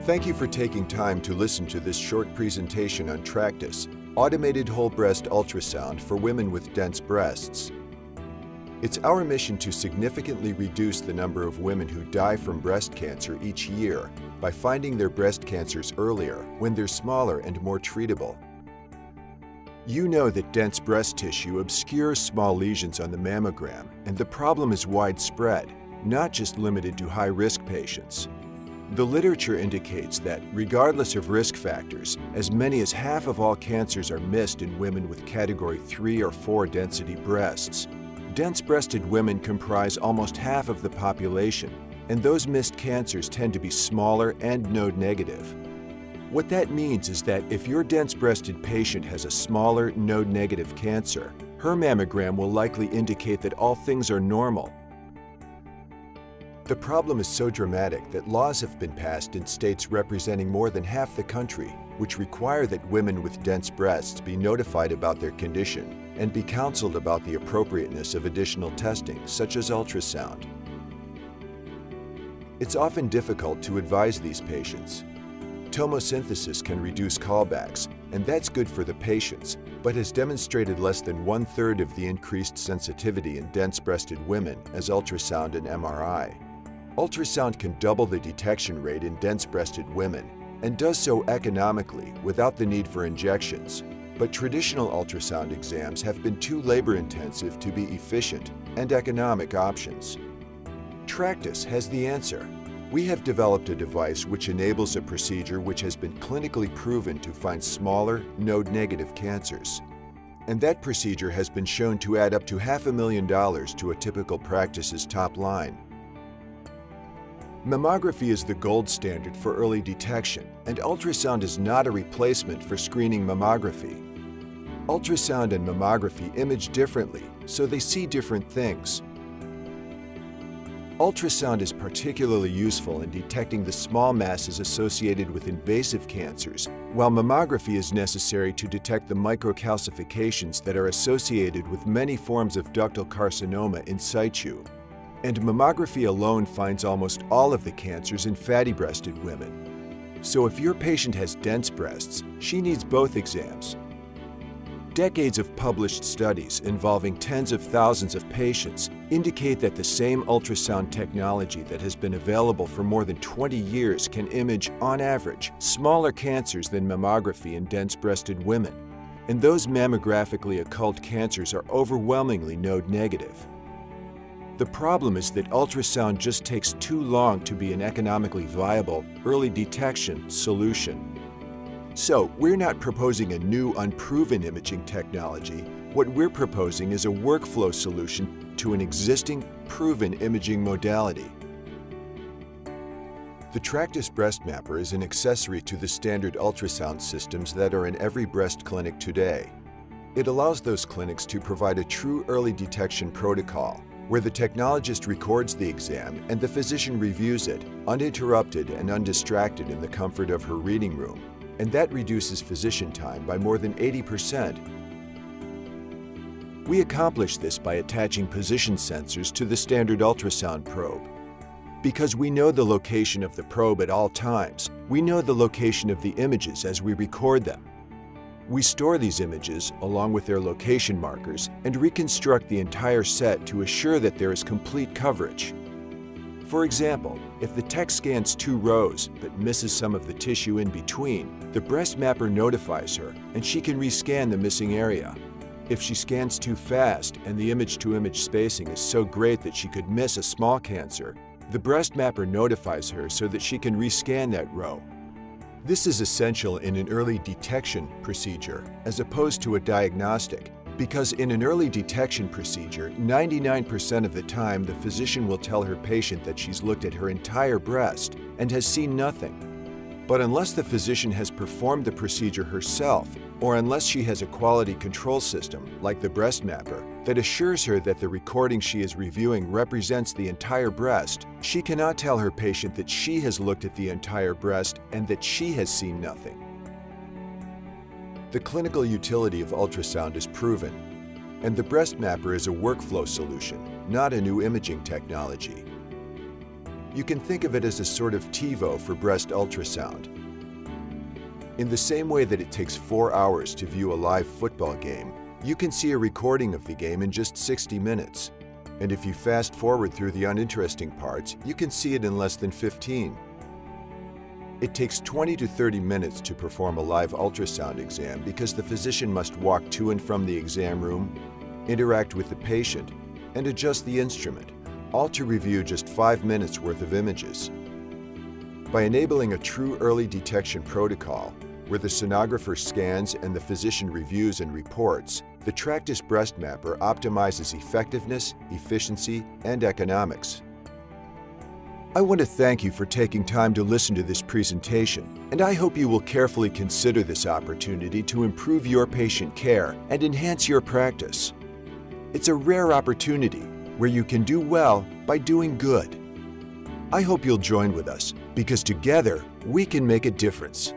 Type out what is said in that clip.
Thank you for taking time to listen to this short presentation on Tractus, automated whole breast ultrasound for women with dense breasts. It's our mission to significantly reduce the number of women who die from breast cancer each year by finding their breast cancers earlier when they're smaller and more treatable. You know that dense breast tissue obscures small lesions on the mammogram, and the problem is widespread, not just limited to high-risk patients. The literature indicates that, regardless of risk factors, as many as half of all cancers are missed in women with category 3 or 4 density breasts. Dense-breasted women comprise almost half of the population, and those missed cancers tend to be smaller and node-negative. What that means is that if your dense-breasted patient has a smaller node-negative cancer, her mammogram will likely indicate that all things are normal. The problem is so dramatic that laws have been passed in states representing more than half the country, which require that women with dense breasts be notified about their condition and be counseled about the appropriateness of additional testing, such as ultrasound. It's often difficult to advise these patients. Tomosynthesis can reduce callbacks, and that's good for the patients, but has demonstrated less than 1/3 of the increased sensitivity in dense-breasted women as ultrasound and MRI. Ultrasound can double the detection rate in dense-breasted women and does so economically without the need for injections, but traditional ultrasound exams have been too labor-intensive to be efficient and economic options. Tractus has the answer. We have developed a device which enables a procedure which has been clinically proven to find smaller, node-negative cancers. And that procedure has been shown to add up to $500,000 to a typical practice's top line. Mammography is the gold standard for early detection, and ultrasound is not a replacement for screening mammography. Ultrasound and mammography image differently, so they see different things. Ultrasound is particularly useful in detecting the small masses associated with invasive cancers, while mammography is necessary to detect the microcalcifications that are associated with many forms of ductal carcinoma in situ. And mammography alone finds almost all of the cancers in fatty-breasted women. So if your patient has dense breasts, she needs both exams. Decades of published studies involving tens of thousands of patients indicate that the same ultrasound technology that has been available for more than 20 years can image, on average, smaller cancers than mammography in dense-breasted women. And those mammographically occult cancers are overwhelmingly node-negative. The problem is that ultrasound just takes too long to be an economically viable early detection solution. So, we're not proposing a new, unproven imaging technology. What we're proposing is a workflow solution to an existing, proven imaging modality. The Tractus Breast Mapper is an accessory to the standard ultrasound systems that are in every breast clinic today. It allows those clinics to provide a true early detection protocol, where the technologist records the exam and the physician reviews it, uninterrupted and undistracted in the comfort of her reading room. And that reduces physician time by more than 80%. We accomplish this by attaching position sensors to the standard ultrasound probe. Because we know the location of the probe at all times, we know the location of the images as we record them. We store these images, along with their location markers, and reconstruct the entire set to assure that there is complete coverage. For example, if the tech scans 2 rows but misses some of the tissue in between, the breast mapper notifies her and she can rescan the missing area. If she scans too fast and the image-to-image spacing is so great that she could miss a small cancer, the breast mapper notifies her so that she can rescan that row. This is essential in an early detection procedure as opposed to a diagnostic, because in an early detection procedure, 99% of the time the physician will tell her patient that she's looked at her entire breast and has seen nothing. But unless the physician has performed the procedure herself, or unless she has a quality control system, like the breast mapper, that assures her that the recording she is reviewing represents the entire breast, she cannot tell her patient that she has looked at the entire breast and that she has seen nothing. The clinical utility of ultrasound is proven, and the breast mapper is a workflow solution, not a new imaging technology. You can think of it as a sort of TiVo for breast ultrasound. In the same way that it takes 4 hours to view a live football game, you can see a recording of the game in just 60 minutes. And if you fast forward through the uninteresting parts, you can see it in less than 15. It takes 20 to 30 minutes to perform a live ultrasound exam because the physician must walk to and from the exam room, interact with the patient, and adjust the instrument, all to review just 5 minutes worth of images. By enabling a true early detection protocol, where the sonographer scans and the physician reviews and reports, the Tractus breast mapper optimizes effectiveness, efficiency, and economics. I want to thank you for taking time to listen to this presentation, and I hope you will carefully consider this opportunity to improve your patient care and enhance your practice. It's a rare opportunity where you can do well by doing good. I hope you'll join with us, because together we can make a difference.